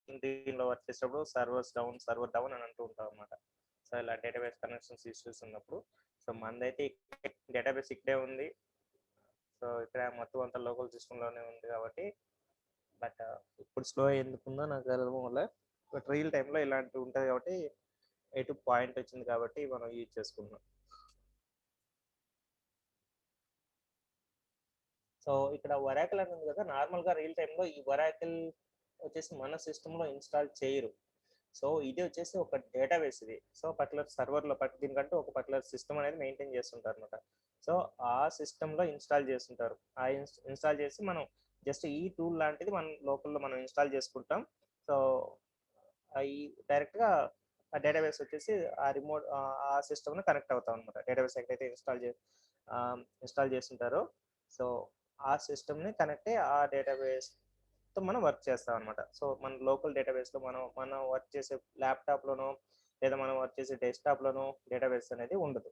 దీనిలో వర్క్ చేసేటప్పుడు సర్వర్ డౌన్ అని అంటూ ఉంటాం అనమాట. సో ఇలా డేటాబేస్ కనెక్షన్స్ ఇష్యూస్ ఉన్నప్పుడు. సో మనదైతే డేటాబేస్ ఇక్కడే ఉంది. సో ఇక్కడ మొత్తం అంతా లోకల్ సిస్టమ్‌లోనే ఉంది కాబట్టి బట్ ఇప్పుడు స్లో ఎందుకుందో నాకు అర్థం అవ్వలే. బట్ రియల్ టైమ్‌లో ఇలాంటివి ఉంటది కాబట్టి ఎటు పాయింట్ వచ్చింది కాబట్టి మనం యూజ్ చేసుకుంటున్నాం. సో ఇక్కడ ఒరాకిల్ అని ఉంది కదా! నార్మల్‌గా రియల్ టైమ్‌లో ఈ ఒరాకిల్ వచ్చేసి మన సిస్టమ్‌లో ఇన్‌స్టాల్ చేయరు. సో ఇది వచ్చేసి ఒక డేటాబేస్ ఇది. సో పర్టిక్యులర్ సర్వర్‌లో దీనికంటూ ఒక పర్టిక్యులర్ సిస్టమ్ అనేది మెయింటైన్ చేస్తుంటారనమాట. సో ఆ సిస్టమ్‌లో ఇన్‌స్టాల్ చేసుంటారు. ఆ ఇన్‌స్టాల్ చేసి మనం జస్ట్ ఈ టూల్ లాంటిది మనం లోకల్‌లో మనం ఇన్‌స్టాల్ చేసుకుంటాం. సో ఈ డైరెక్ట్‌గా ఆ డేటాబేస్ వచ్చేసి ఆ సిస్టమ్‌ని కనెక్ట్ అవుతాం అనమాట. డేటాబేస్ ఎక్కడైతే ఇన్‌స్టాల్ చేసుంటారో సో ఆ సిస్టమ్‌ని కనెక్ట్ అయ్యి ఆ డేటాబేస్‌తో మనం వర్క్ చేస్తాం అనమాట. సో మన లోకల్ డేటాబేస్‌లో మనం వర్క్ చేసే ల్యాప్‌టాప్‌లోనో లేదా మనం వర్క్ చేసే డెస్క్‌టాప్‌లోనో డేటాబేస్ అనేది ఉండదు.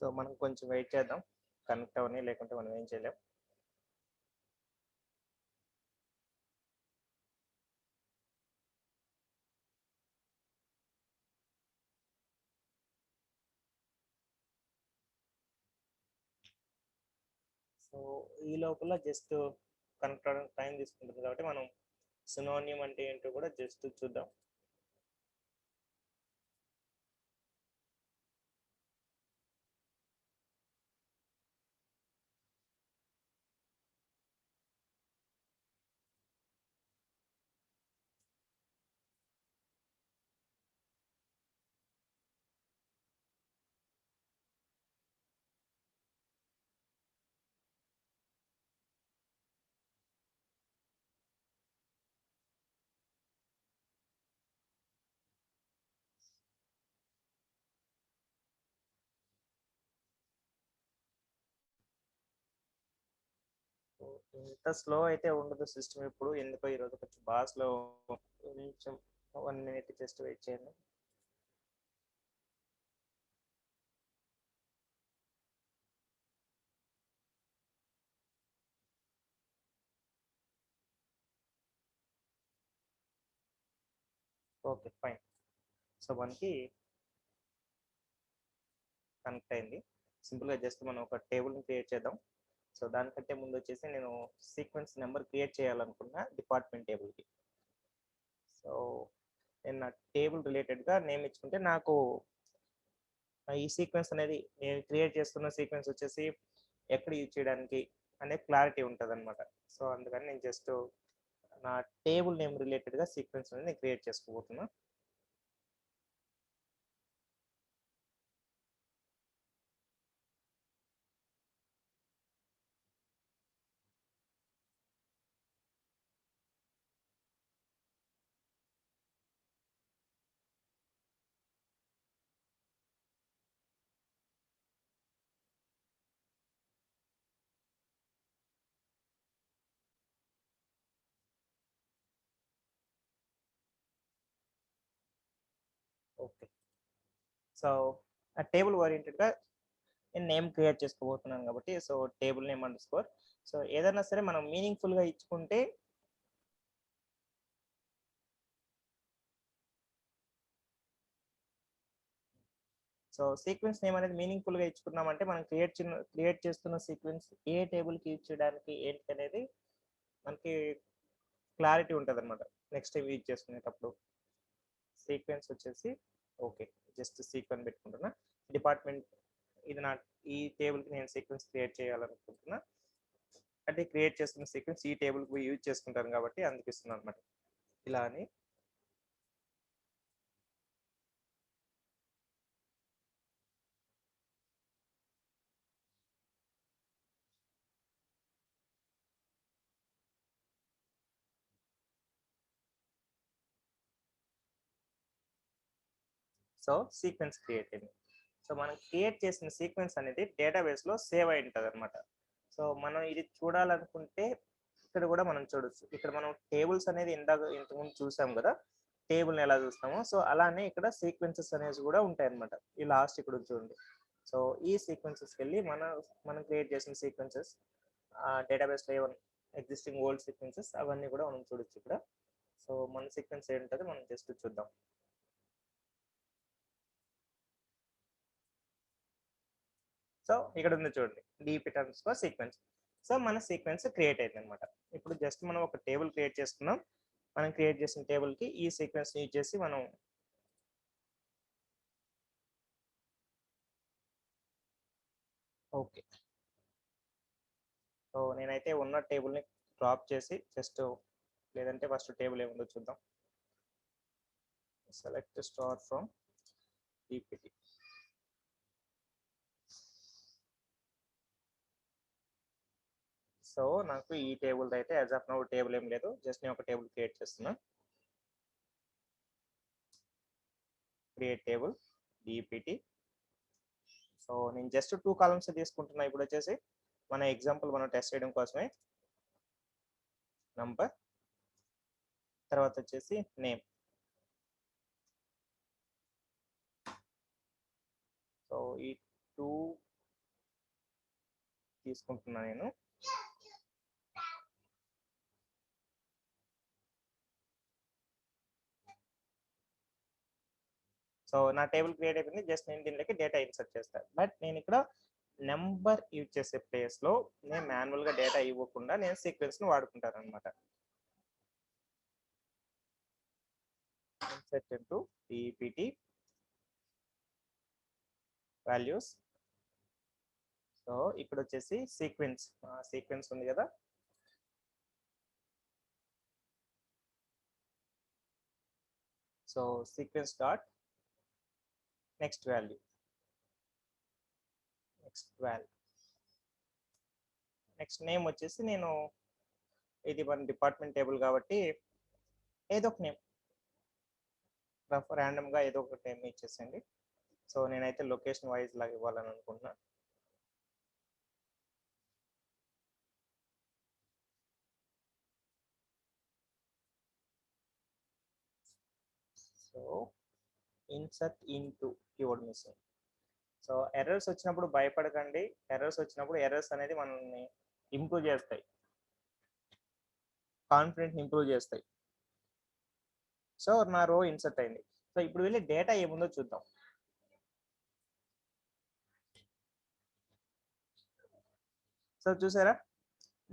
సో మనం కొంచెం వెయిట్ చేద్దాం. కనెక్ట్ అవ్వని లేకుంటే మనం ఏం చేయలేం. ఈ లోపల జస్ట్ కనెక్ట్ అవడానికి టైం తీసుకుంటుంది కాబట్టి మనం సినోనిమ్ అంటే ఏంటో కూడా జస్ట్ చూద్దాం. ఇంత స్లో అయితే ఉండదు సిస్టమ్ ఇప్పుడు, ఎందుకో ఈరోజు కొంచెం బాగా స్లో. కొంచెం 1 minute జస్ట్ వెయిట్ చేయండి. Okay fine. సో మనకి కనెక్ట్ అయింది. సింపుల్గా జస్ట్ మనం ఒక టేబుల్ని క్రియేట్ చేద్దాం. సో దానికంటే ముందు వచ్చేసి నేను సీక్వెన్స్ నెంబర్ క్రియేట్ చేయాలనుకున్నా డిపార్ట్మెంట్ టేబుల్కి. సో నేను నా టేబుల్ రిలేటెడ్గా నేమ్ ఇచ్చుకుంటే నాకు ఈ సీక్వెన్స్ అనేది నేను క్రియేట్ చేస్తున్న సీక్వెన్స్ వచ్చేసి ఎక్కడ యూజ్ చేయడానికి అనే క్లారిటీ ఉంటుంది అనమాట. సో అందుకని నేను జస్ట్ నా టేబుల్ నేమ్ రిలేటెడ్గా సీక్వెన్స్ అనేది నేను క్రియేట్ చేసుకోబోతున్నా. ఓకే. సో ఆ టేబుల్ ఓరియంటెడ్గా నేను నేమ్ క్రియేట్ చేసుకోబోతున్నాను కాబట్టి so table name underscore. So ఏదైనా సరే మనం మీనింగ్ఫుల్గా ఇచ్చుకుంటే సో సీక్వెన్స్ నేమ్ అనేది మీనింగ్ఫుల్గా ఇచ్చుకున్నామంటే మనం క్రియేట్ చేస్తున్న సీక్వెన్స్ ఏ టేబుల్కి యూజ్ చేయడానికి ఏంటి అనేది మనకి క్లారిటీ ఉంటుంది అనమాట నెక్స్ట్ టైం యూజ్ చేసుకునేటప్పుడు. సీక్వెన్స్ వచ్చేసి ఓకే జస్ట్ సీక్వెన్స్ పెట్టుకుంటున్నా. డిపార్ట్మెంట్ ఇది నా ఈ టేబుల్కి నేను సీక్వెన్స్ క్రియేట్ చేయాలనుకుంటున్నా. అంటే క్రియేట్ చేస్తున్న సీక్వెన్స్ ఈ టేబుల్కి యూజ్ చేసుకుంటాను కాబట్టి అనిపిస్తుంది అనమాట ఇలా అని. సో సీక్వెన్స్ క్రియేట్ అయింది. సో మనం క్రియేట్ చేసిన సీక్వెన్స్ అనేది డేటాబేస్లో సేవ్ అయి ఉంటుంది అనమాట. సో మనం ఇది చూడాలనుకుంటే ఇక్కడ కూడా మనం చూడొచ్చు. ఇక్కడ మనం టేబుల్స్ అనేది ఇంతకుముందు చూసాం కదా, టేబుల్ని ఎలా చూస్తామో సో అలానే ఇక్కడ సీక్వెన్సెస్ అనేవి కూడా ఉంటాయి అనమాట. ఈ లాస్ట్ ఇక్కడ చూడండి. సో ఈ సీక్వెన్సెస్కి వెళ్ళి మనం క్రియేట్ చేసిన సీక్వెన్సెస్ డేటాబేస్లో ఏమైనా ఎగ్జిస్టింగ్ ఓల్డ్ సీక్వెన్సెస్ అవన్నీ కూడా మనం చూడొచ్చు ఇక్కడ. సో మన సీక్వెన్స్ ఏంటంటే మనం జస్ట్ చూద్దాం. సో ఇక్కడ ఉంది చూడండి DP terms for sequence. So మన సీక్వెన్స్ క్రియేట్ అయింది అనమాట. ఇప్పుడు జస్ట్ మనం ఒక టేబుల్ క్రియేట్ చేసుకున్నాం. మనం క్రియేట్ చేసిన టేబుల్కి ఈ సీక్వెన్స్ యూజ్ చేసి మనం ఓకే. సో నేనైతే ఉన్న టేబుల్ని డ్రాప్ చేసి జస్ట్ లేదంటే ఫస్ట్ టేబుల్ ఏముందో చూద్దాం. Select star from DPT. So నాకు ఈ టేబుల్ అయితే యాజ్ ఆఫ్ నౌ టేబుల్ ఏం లేదు, జస్ట్ నేను ఒక టేబుల్ క్రియేట్ చేస్తున్నా. Create table DPT. సో నేను జస్ట్ 2 కాలమ్స్ తీసుకుంటున్నా. ఇప్పుడు వచ్చేసి మన ఎగ్జాంపుల్ మనం టెస్ట్ చేయడం కోసమే నంబర్, తర్వాత వచ్చేసి నేమ్. సో ఈ 2 తీసుకుంటున్నా నేను. సో నా టేబుల్ క్రియేట్ అయిపోయింది. జస్ట్ నేను దీనిలోకి డేటా ఇన్సర్ట్ చేస్తాను. బట్ నేను ఇక్కడ నెంబర్ యూజ్ చేసే ప్లేస్ లో నేను మాన్యువల్ గా డేటా ఇవ్వకుండా నేను సీక్వెన్స్ ని వాడుకుంటాను అనమాట. Insert into PPT values. So ఇక్కడ వచ్చేసి సీక్వెన్స్ ఉంది కదా, so sequence dot next value next name వచ్చేసి నేను ఇది మన డిపార్ట్మెంట్ టేబుల్ కాబట్టి ఏదో ఒక నేమ్ ర్యాండమ్ గా ఏదో ఒక నేమ్ ఇచ్చేసండి. సో నేనైతే లొకేషన్ వైజ్ లాగా ఇవ్వాలని అనుకుంటున్నా. So insert into keyword missing. So errors వచ్చినప్పుడు భయపడకండి. ఎర్రర్స్ అనేది మనల్ని ఇంప్రూవ్ చేస్తాయి, కాన్ఫిడెంట్ ఇంప్రూవ్ చేస్తాయి. సో నా రో ఇన్సర్ట్ అయింది. సో ఇప్పుడు వెళ్ళి డేటా ఏముందో చూద్దాం. సో చూసారా,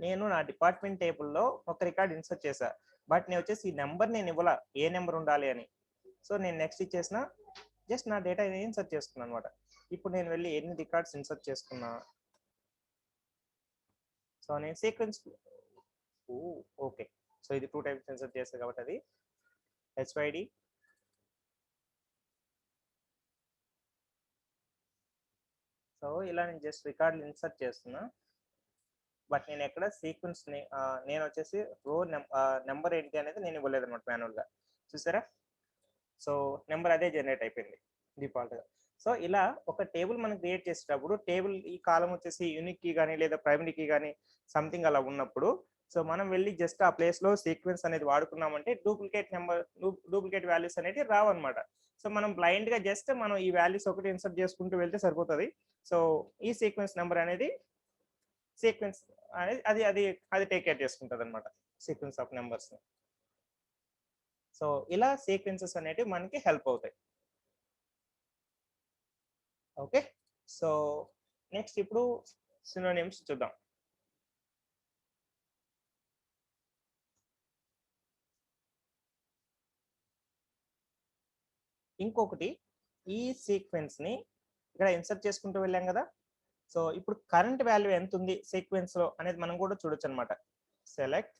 నేను నా డిపార్ట్మెంట్ టేబుల్లో ఒక రికార్డ్ ఇన్సర్ట్ చేశా, బట్ నేను వచ్చేసి ఈ నెంబర్ నేను ఇవ్వాల ఏ నెంబర్ ఉండాలి అని. సో నేను నెక్స్ట్ ఇచ్చేసిన జస్ట్ నా డేటా ఇన్సర్ట్ చేసుకున్నాను అనమాట. ఇప్పుడు నేను వెళ్ళి ఎన్ని రికార్డ్స్ ఇన్సర్ట్ చేసుకున్నా, సో నేను సీక్వెన్స్ ఓకే. సో ఇది 2 టైమ్స్ ఇన్సర్ట్ చేస్తాను కాబట్టి అది హెచ్వైడి సో ఇలా నేను జస్ట్ రికార్డులు ఇన్సర్ట్ చేస్తున్నా, బట్ నేను ఎక్కడ సీక్వెన్స్ నేను వచ్చేసి రో నెంబర్ ఏంటి అనేది నేను ఇవ్వలేదు అనమాట మాన్యువల్ గా. చూసారా, సో నెంబర్ అదే జనరేట్ అయిపోయింది డిఫాల్ట్ గా. సో ఇలా ఒక టేబుల్ మనం క్రియేట్ చేసేటప్పుడు టేబుల్ ఈ కాలం వచ్చేసి యూనిక్ కీ కానీ లేదా ప్రైమరీ కీ కానీ సంథింగ్ అలా ఉన్నప్పుడు, సో మనం వెళ్ళి జస్ట్ ఆ ప్లేస్ లో సీక్వెన్స్ అనేది వాడుకున్నామంటే డూప్లికేట్ వాల్యూస్ అనేవి రావన్నమాట. సో మనం బ్లైండ్ గా జస్ట్ మనం ఈ వాల్యూస్ ఒకటి ఇన్సర్ట్ చేసుకుంటూ వెళ్తే సరిపోతుంది. సో ఈ సీక్వెన్స్ నెంబర్ అనేది సీక్వెన్స్ అనేది అది అది అది టేక్ కేర్ చేసుకుంటుంది అనమాట, సీక్వెన్స్ ఆఫ్ నెంబర్స్. సో ఇలా సీక్వెన్సెస్ అనేవి మనకి హెల్ప్ అవుతాయి. ఓకే, సో నెక్స్ట్ ఇప్పుడు సినోనిమ్స్ చూద్దాం. ఇంకొకటి, ఈ సీక్వెన్స్ ని ఇక్కడ ఇన్సర్ట్ చేసుకుంటూ వెళ్ళాం కదా, సో ఇప్పుడు కరెంట్ వాల్యూ ఎంత ఉంది సీక్వెన్స్ లో అనేది మనం కూడా చూడొచ్చు అనమాట. సెలెక్ట్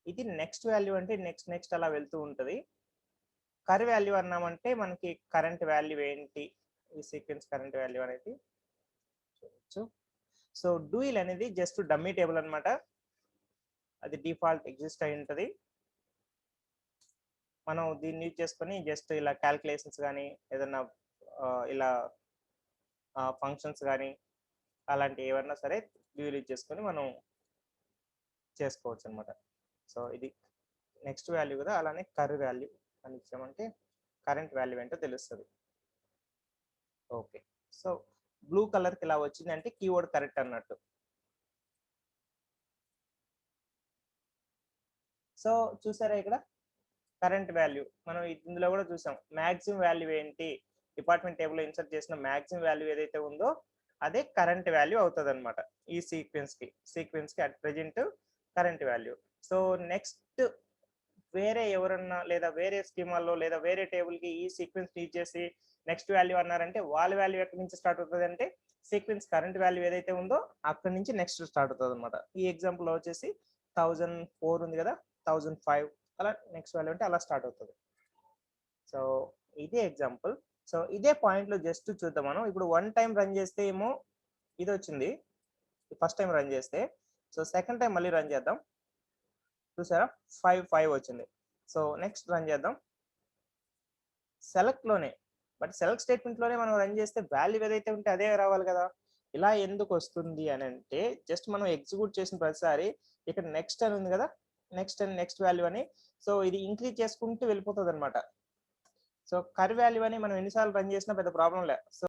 ఇది నెక్స్ట్ వాల్యూ అంటే నెక్స్ట్ అలా వెళ్తూ ఉంటుంది. కర్ వాల్యూ అన్నామంటే మనకి కరెంట్ వాల్యూ ఏంటి, ఈ సీక్వెన్స్ కరెంట్ వాల్యూ అనేది చూడొచ్చు. సో డూయిల్ అనేది జస్ట్ డమ్మీ టేబుల్ అనమాట, అది డిఫాల్ట్ ఎగ్జిస్ట్ అయి ఉంటుంది. మనం దీన్ని యూజ్ చేసుకొని జస్ట్ ఇలా క్యాల్కులేషన్స్ కానీ ఏదన్నా ఇలా ఫంక్షన్స్ కానీ అలాంటి ఏమన్నా సరే డూయిల్ యూజ్ చేసుకొని మనం చేసుకోవచ్చు అనమాట. సో ఇది నెక్స్ట్ వాల్యూ కదా, అలానే కర్ వాల్యూ అని ఇచ్చామంటే కరెంట్ వాల్యూ ఏంటో తెలుస్తుంది. ఓకే, సో బ్లూ కలర్కి ఇలా వచ్చింది అంటే కీవర్డ్ కరెక్ట్ అన్నట్టు. సో చూసారా ఇక్కడ కరెంట్ వాల్యూ మనం ఇందులో కూడా చూసాం. మ్యాక్సిమం వాల్యూ ఏంటి, డిపార్ట్మెంట్ టేబుల్ ఇన్సర్ట్ చేసిన మ్యాక్సిమం వాల్యూ ఏదైతే ఉందో అదే కరెంట్ వాల్యూ అవుతుంది అనమాట ఈ సీక్వెన్స్ కి at present current value. So next వేరే ఎవరన్నా లేదా వేరే స్కీమాల్లో లేదా వేరే టేబుల్ కి ఈ సీక్వెన్స్ యూజ్ చేసి నెక్స్ట్ వాల్యూ అన్నారంటే వాళ్ళ వాల్యూ ఎక్కడి నుంచి స్టార్ట్ అవుతుంది అంటే సీక్వెన్స్ కరెంట్ వాల్యూ ఏదైతే ఉందో అక్కడి నుంచి నెక్స్ట్ స్టార్ట్ అవుతుంది అనమాట. ఈ ఎగ్జాంపుల్ లో వచ్చేసి 1004 ఉంది కదా, 1005 అలా నెక్స్ట్ వాల్యూ అంటే అలా స్టార్ట్ అవుతుంది. సో ఇదే ఎగ్జాంపుల్. సో ఇదే పాయింట్ లో జస్ట్ చూద్దాం మనం. ఇప్పుడు 1 టైం రన్ చేస్తే ఏమో ఇది వచ్చింది ఫస్ట్ టైం రన్ చేస్తే. సో సెకండ్ టైం మళ్ళీ రన్ చేద్దాం, చూసారా 5 వచ్చింది. సో నెక్స్ట్ రన్ చేద్దాం సెలెక్ట్ లోనే, బట్ సెలెక్ట్ స్టేట్మెంట్ లోనే మనం రన్ చేస్తే వాల్యూ ఏదైతే ఉంటే అదే రావాలి కదా. ఇలా ఎందుకు వస్తుంది అని అంటే జస్ట్ మనం ఎగ్జిక్యూట్ చేసిన ప్రతిసారి ఇక్కడ నెక్స్ట్ అని ఉంది కదా, నెక్స్ట్ వాల్యూ అని, సో ఇది ఇంక్రీజ్ చేసుకుంటూ వెళ్ళిపోతుంది అనమాట. సో కర్ వాల్యూ అని మనం ఎన్నిసార్లు రన్ చేసినా పెద్ద ప్రాబ్లం లేదు. సో